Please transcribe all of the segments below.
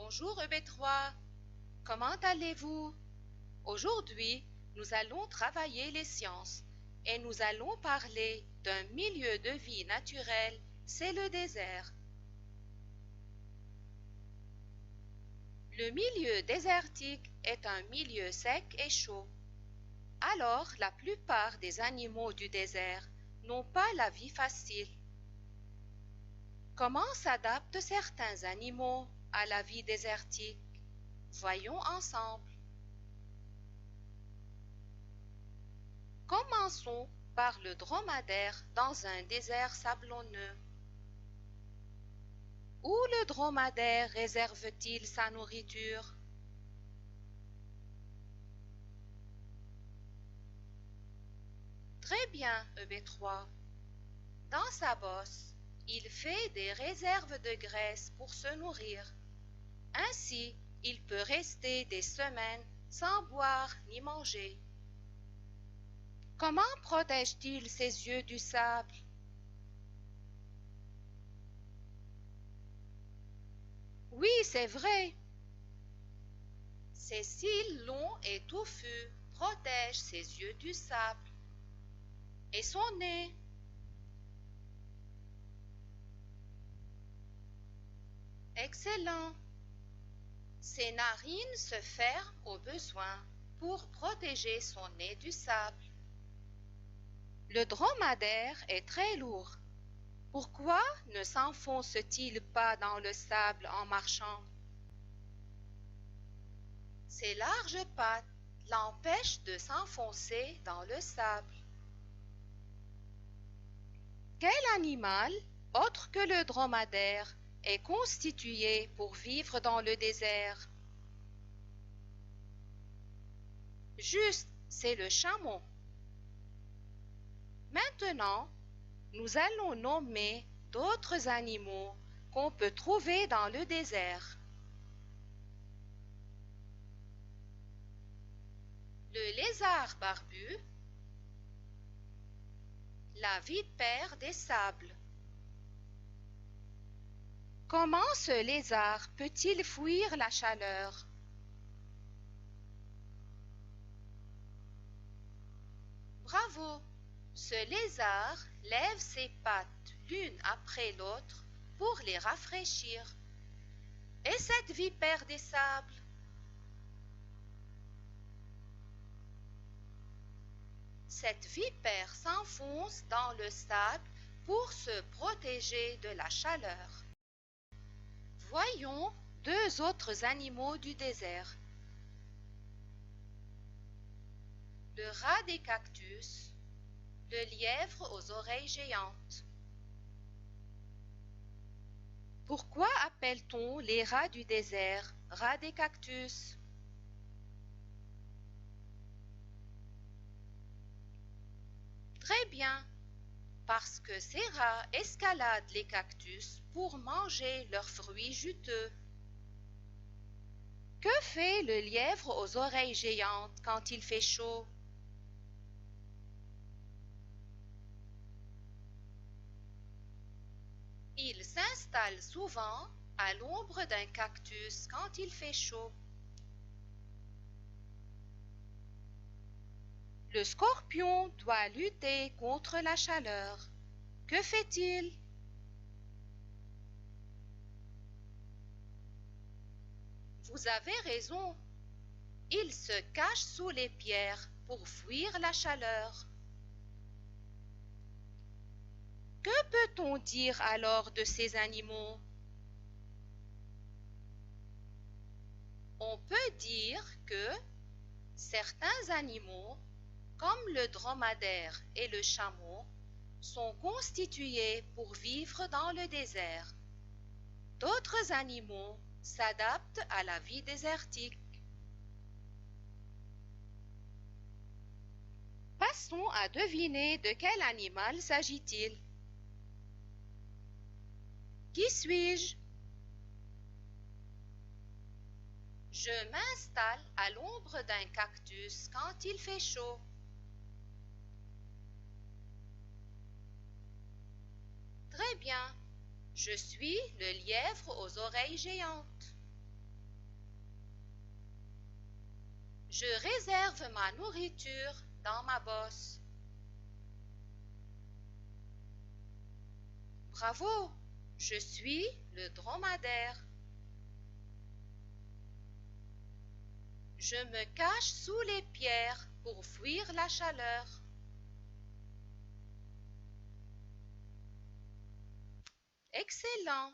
Bonjour EB3, comment allez-vous? Aujourd'hui, nous allons travailler les sciences et nous allons parler d'un milieu de vie naturel, c'est le désert. Le milieu désertique est un milieu sec et chaud. Alors, la plupart des animaux du désert n'ont pas la vie facile. Comment s'adaptent certains animaux à la vie désertique? Voyons ensemble. Commençons par le dromadaire dans un désert sablonneux. Où le dromadaire réserve-t-il sa nourriture? Très bien, EB3. Dans sa bosse, il fait des réserves de graisse pour se nourrir. Ainsi, il peut rester des semaines sans boire ni manger. Comment protège-t-il ses yeux du sable? Oui, c'est vrai. Ses cils longs et touffus protègent ses yeux du sable. Et son nez? Excellent. Ses narines se ferment au besoin pour protéger son nez du sable. Le dromadaire est très lourd. Pourquoi ne s'enfonce-t-il pas dans le sable en marchant? Ses larges pattes l'empêchent de s'enfoncer dans le sable. Quel animal, autre que le dromadaire, est constitué pour vivre dans le désert? Juste, c'est le chameau. Maintenant, nous allons nommer d'autres animaux qu'on peut trouver dans le désert. Le lézard barbu, la vipère des sables. Comment ce lézard peut-il fuir la chaleur? Bravo! Ce lézard lève ses pattes l'une après l'autre pour les rafraîchir. Et cette vipère des sables? Cette vipère s'enfonce dans le sable pour se protéger de la chaleur. Voyons deux autres animaux du désert. Le rat des cactus, le lièvre aux oreilles géantes. Pourquoi appelle-t-on les rats du désert rats des cactus? Très bien, parce que ces rats escaladent les cactus pour manger leurs fruits juteux. Que fait le lièvre aux oreilles géantes quand il fait chaud? Il s'installe souvent à l'ombre d'un cactus quand il fait chaud. Le scorpion doit lutter contre la chaleur. Que fait-il? Vous avez raison. Il se cache sous les pierres pour fuir la chaleur. Que peut-on dire alors de ces animaux? On peut dire que certains animaux, comme le dromadaire et le chameau, sont constitués pour vivre dans le désert. D'autres animaux s'adaptent à la vie désertique. Passons à deviner de quel animal s'agit-il. Qui suis-je? Je m'installe à l'ombre d'un cactus quand il fait chaud. Très bien, je suis le lièvre aux oreilles géantes. Je réserve ma nourriture dans ma bosse. Bravo, je suis le dromadaire. Je me cache sous les pierres pour fuir la chaleur. Excellent.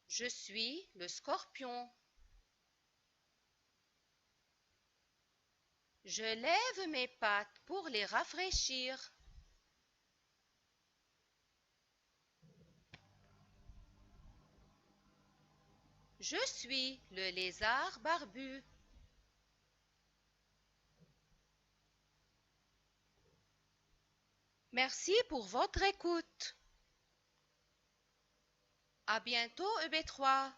Je suis le scorpion. Je lève mes pattes pour les rafraîchir. Je suis le lézard barbu. Merci pour votre écoute. À bientôt, EB3.